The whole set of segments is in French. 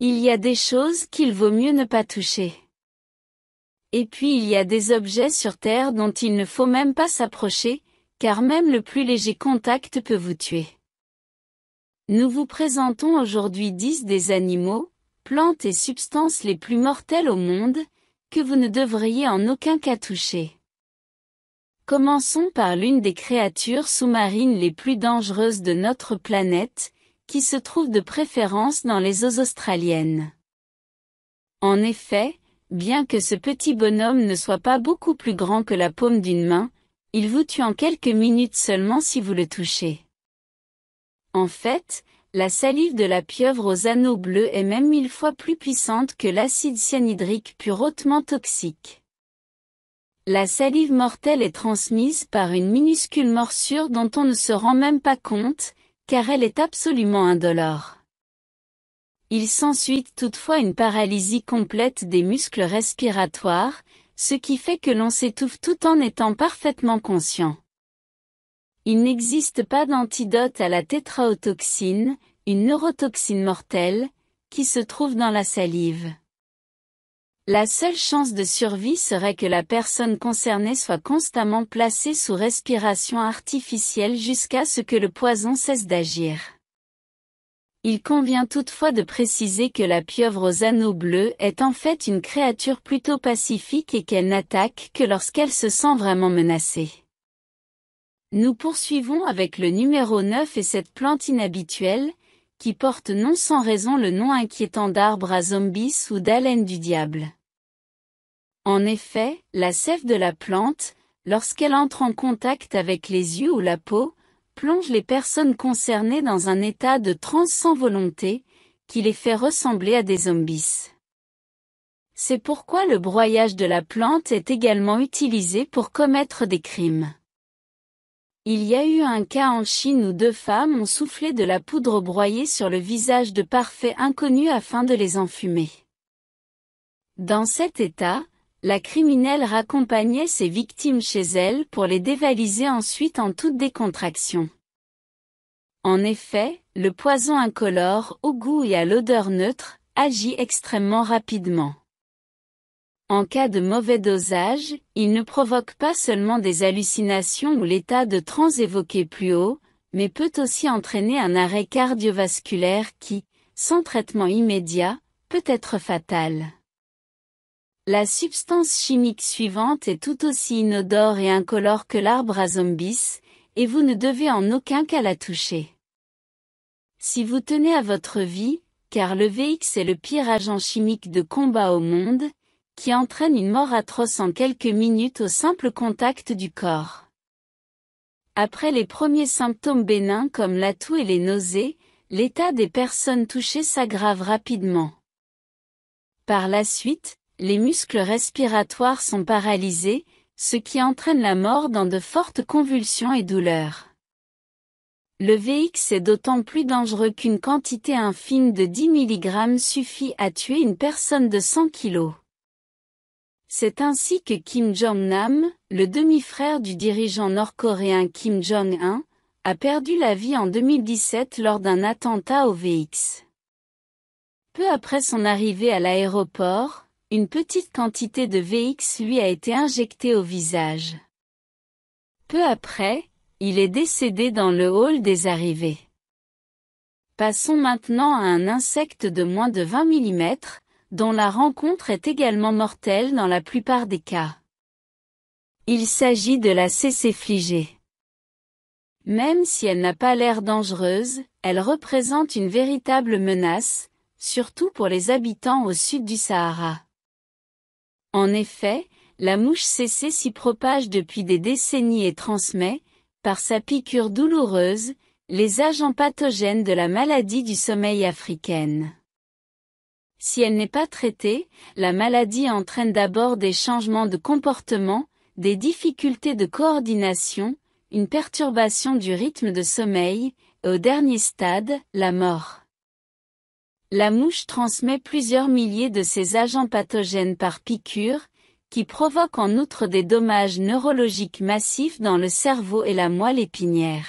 Il y a des choses qu'il vaut mieux ne pas toucher. Et puis il y a des objets sur Terre dont il ne faut même pas s'approcher, car même le plus léger contact peut vous tuer. Nous vous présentons aujourd'hui 10 des animaux, plantes et substances les plus mortelles au monde, que vous ne devriez en aucun cas toucher. Commençons par l'une des créatures sous-marines les plus dangereuses de notre planète, qui se trouve de préférence dans les eaux australiennes. En effet, bien que ce petit bonhomme ne soit pas beaucoup plus grand que la paume d'une main, il vous tue en quelques minutes seulement si vous le touchez. En fait, la salive de la pieuvre aux anneaux bleus est même 1000 fois plus puissante que l'acide cyanhydrique pur hautement toxique. La salive mortelle est transmise par une minuscule morsure dont on ne se rend même pas compte, car elle est absolument indolore. Il s'ensuit toutefois une paralysie complète des muscles respiratoires, ce qui fait que l'on s'étouffe tout en étant parfaitement conscient. Il n'existe pas d'antidote à la tétraotoxine, une neurotoxine mortelle, qui se trouve dans la salive. La seule chance de survie serait que la personne concernée soit constamment placée sous respiration artificielle jusqu'à ce que le poison cesse d'agir. Il convient toutefois de préciser que la pieuvre aux anneaux bleus est en fait une créature plutôt pacifique et qu'elle n'attaque que lorsqu'elle se sent vraiment menacée. Nous poursuivons avec le numéro 9 et cette plante inhabituelle, qui porte non sans raison le nom inquiétant d'arbre à zombies ou d'haleine du diable. En effet, la sève de la plante, lorsqu'elle entre en contact avec les yeux ou la peau, plonge les personnes concernées dans un état de transe sans volonté, qui les fait ressembler à des zombies. C'est pourquoi le broyage de la plante est également utilisé pour commettre des crimes. Il y a eu un cas en Chine où 2 femmes ont soufflé de la poudre broyée sur le visage de parfaits inconnus afin de les enfumer. Dans cet état, la criminelle raccompagnait ses victimes chez elle pour les dévaliser ensuite en toute décontraction. En effet, le poison incolore, au goût et à l'odeur neutre, agit extrêmement rapidement. En cas de mauvais dosage, il ne provoque pas seulement des hallucinations ou l'état de transe évoqué plus haut, mais peut aussi entraîner un arrêt cardiovasculaire qui, sans traitement immédiat, peut être fatal. La substance chimique suivante est tout aussi inodore et incolore que l'arbre à zombies, et vous ne devez en aucun cas la toucher. Si vous tenez à votre vie, car le VX est le pire agent chimique de combat au monde, qui entraîne une mort atroce en quelques minutes au simple contact du corps. Après les premiers symptômes bénins comme la toux et les nausées, l'état des personnes touchées s'aggrave rapidement. Par la suite, les muscles respiratoires sont paralysés, ce qui entraîne la mort dans de fortes convulsions et douleurs. Le VX est d'autant plus dangereux qu'une quantité infime de 10 mg suffit à tuer une personne de 100 kg. C'est ainsi que Kim Jong-nam, le demi-frère du dirigeant nord-coréen Kim Jong-un, a perdu la vie en 2017 lors d'un attentat au VX. Peu après son arrivée à l'aéroport, une petite quantité de VX lui a été injectée au visage. Peu après, il est décédé dans le hall des arrivées. Passons maintenant à un insecte de moins de 20 mm, dont la rencontre est également mortelle dans la plupart des cas. Il s'agit de la cécéphligée. Même si elle n'a pas l'air dangereuse, elle représente une véritable menace, surtout pour les habitants au sud du Sahara. En effet, la mouche tsetse s'y propage depuis des décennies et transmet, par sa piqûre douloureuse, les agents pathogènes de la maladie du sommeil africaine. Si elle n'est pas traitée, la maladie entraîne d'abord des changements de comportement, des difficultés de coordination, une perturbation du rythme de sommeil, et au dernier stade, la mort. La mouche transmet plusieurs milliers de ces agents pathogènes par piqûre, qui provoquent en outre des dommages neurologiques massifs dans le cerveau et la moelle épinière.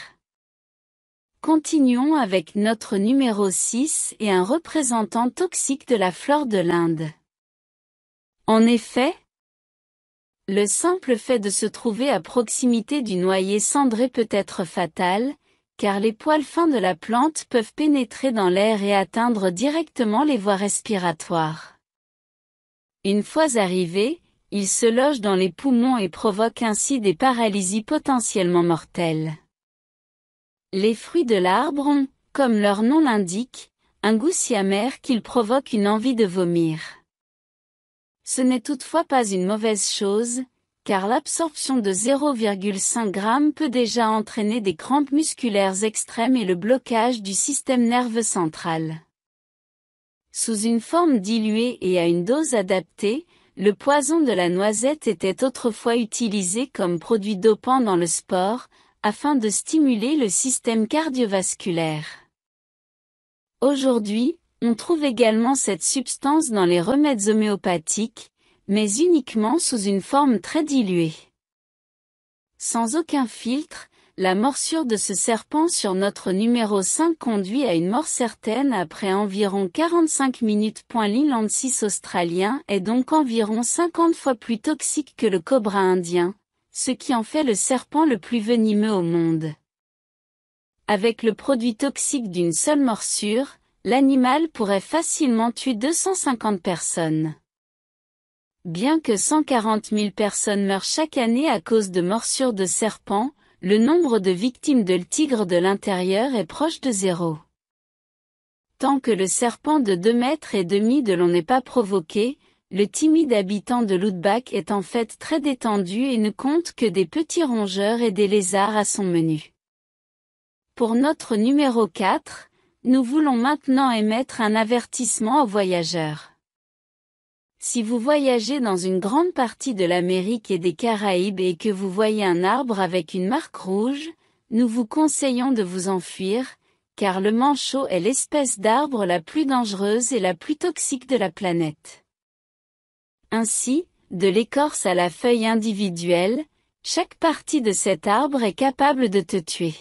Continuons avec notre numéro 6 et un représentant toxique de la flore de l'Inde. En effet, le simple fait de se trouver à proximité du noyer cendré peut être fatal, car les poils fins de la plante peuvent pénétrer dans l'air et atteindre directement les voies respiratoires. Une fois arrivés, ils se logent dans les poumons et provoquent ainsi des paralysies potentiellement mortelles. Les fruits de l'arbre ont, comme leur nom l'indique, un goût si amer qu'ils provoquent une envie de vomir. Ce n'est toutefois pas une mauvaise chose, car l'absorption de 0,5 g peut déjà entraîner des crampes musculaires extrêmes et le blocage du système nerveux central. Sous une forme diluée et à une dose adaptée, le poison de la noisette était autrefois utilisé comme produit dopant dans le sport, afin de stimuler le système cardiovasculaire. Aujourd'hui, on trouve également cette substance dans les remèdes homéopathiques, mais uniquement sous une forme très diluée. Sans aucun filtre, la morsure de ce serpent sur notre numéro 5 conduit à une mort certaine après environ 45 minutes. L'Ilandsis australien est donc environ 50 fois plus toxique que le cobra indien, ce qui en fait le serpent le plus venimeux au monde. Avec le produit toxique d'une seule morsure, l'animal pourrait facilement tuer 250 personnes. Bien que 140 000 personnes meurent chaque année à cause de morsures de serpents, le nombre de victimes de tigre de l'intérieur est proche de zéro. Tant que le serpent de 2,5 mètres de long n'est pas provoqué, le timide habitant de l'outback est en fait très détendu et ne compte que des petits rongeurs et des lézards à son menu. Pour notre numéro 4, nous voulons maintenant émettre un avertissement aux voyageurs. Si vous voyagez dans une grande partie de l'Amérique et des Caraïbes et que vous voyez un arbre avec une marque rouge, nous vous conseillons de vous enfuir, car le manchot est l'espèce d'arbre la plus dangereuse et la plus toxique de la planète. Ainsi, de l'écorce à la feuille individuelle, chaque partie de cet arbre est capable de te tuer.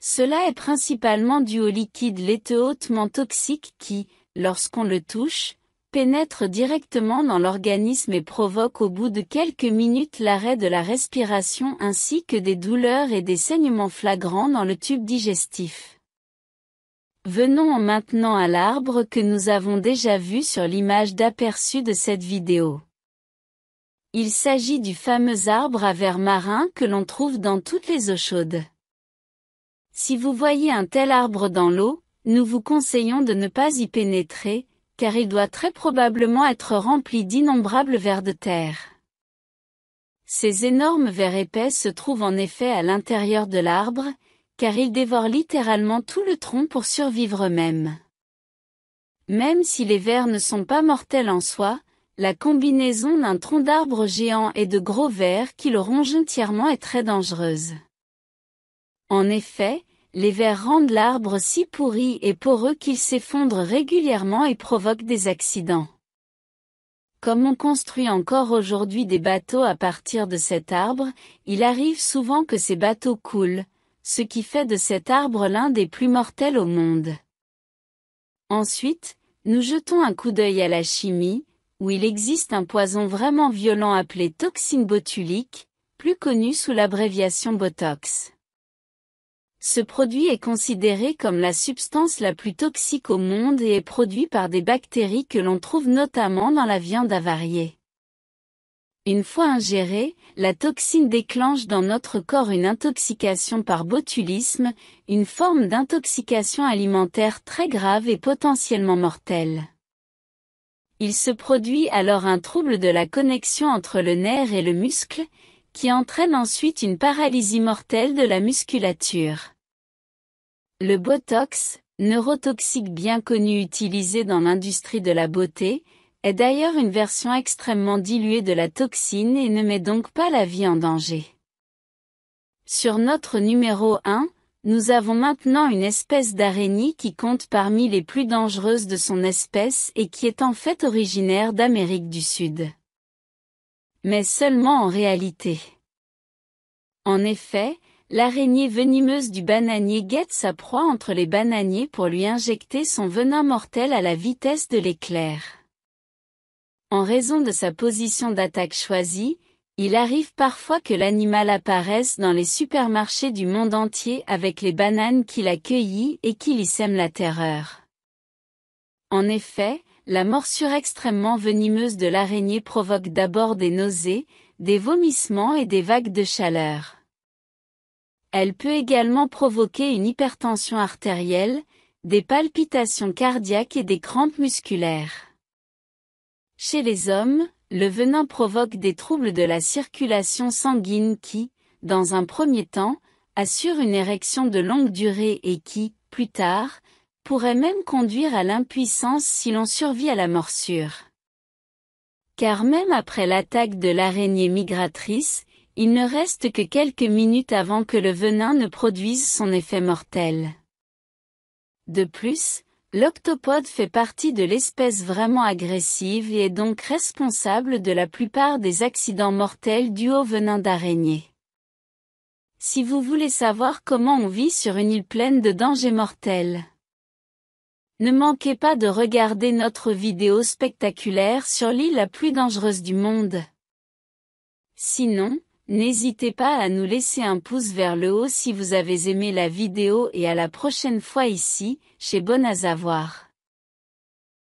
Cela est principalement dû au liquide laiteux hautement toxique qui, lorsqu'on le touche, pénètre directement dans l'organisme et provoque au bout de quelques minutes l'arrêt de la respiration ainsi que des douleurs et des saignements flagrants dans le tube digestif. Venons maintenant à l'arbre que nous avons déjà vu sur l'image d'aperçu de cette vidéo. Il s'agit du fameux arbre à vers marin que l'on trouve dans toutes les eaux chaudes. Si vous voyez un tel arbre dans l'eau, nous vous conseillons de ne pas y pénétrer, car il doit très probablement être rempli d'innombrables vers de terre. Ces énormes vers épais se trouvent en effet à l'intérieur de l'arbre, car ils dévorent littéralement tout le tronc pour survivre eux-mêmes. Même si les vers ne sont pas mortels en soi, la combinaison d'un tronc d'arbre géant et de gros vers qui le rongent entièrement est très dangereuse. En effet, les vers rendent l'arbre si pourri et poreux qu'il s'effondre régulièrement et provoque des accidents. Comme on construit encore aujourd'hui des bateaux à partir de cet arbre, il arrive souvent que ces bateaux coulent, ce qui fait de cet arbre l'un des plus mortels au monde. Ensuite, nous jetons un coup d'œil à la chimie, où il existe un poison vraiment violent appelé toxine botulique, plus connu sous l'abréviation Botox. Ce produit est considéré comme la substance la plus toxique au monde et est produit par des bactéries que l'on trouve notamment dans la viande avariée. Une fois ingérée, la toxine déclenche dans notre corps une intoxication par botulisme, une forme d'intoxication alimentaire très grave et potentiellement mortelle. Il se produit alors un trouble de la connexion entre le nerf et le muscle, qui entraîne ensuite une paralysie mortelle de la musculature. Le Botox, neurotoxique bien connu utilisé dans l'industrie de la beauté, est d'ailleurs une version extrêmement diluée de la toxine et ne met donc pas la vie en danger. Sur notre numéro 1, nous avons maintenant une espèce d'araignée qui compte parmi les plus dangereuses de son espèce et qui est en fait originaire d'Amérique du Sud. Mais seulement en réalité. En effet, l'araignée venimeuse du bananier guette sa proie entre les bananiers pour lui injecter son venin mortel à la vitesse de l'éclair. En raison de sa position d'attaque choisie, il arrive parfois que l'animal apparaisse dans les supermarchés du monde entier avec les bananes qu'il a cueillies et qu'il y sème la terreur. En effet, la morsure extrêmement venimeuse de l'araignée provoque d'abord des nausées, des vomissements et des vagues de chaleur. Elle peut également provoquer une hypertension artérielle, des palpitations cardiaques et des crampes musculaires. Chez les hommes, le venin provoque des troubles de la circulation sanguine qui, dans un premier temps, assurent une érection de longue durée et qui, plus tard, pourraient même conduire à l'impuissance si l'on survit à la morsure. Car même après l'attaque de l'araignée migratrice, il ne reste que quelques minutes avant que le venin ne produise son effet mortel. De plus, l'octopode fait partie de l'espèce vraiment agressive et est donc responsable de la plupart des accidents mortels dus au venin d'araignée. Si vous voulez savoir comment on vit sur une île pleine de dangers mortels, ne manquez pas de regarder notre vidéo spectaculaire sur l'île la plus dangereuse du monde. Sinon, n'hésitez pas à nous laisser un pouce vers le haut si vous avez aimé la vidéo et à la prochaine fois ici, chez Bon à Savoir.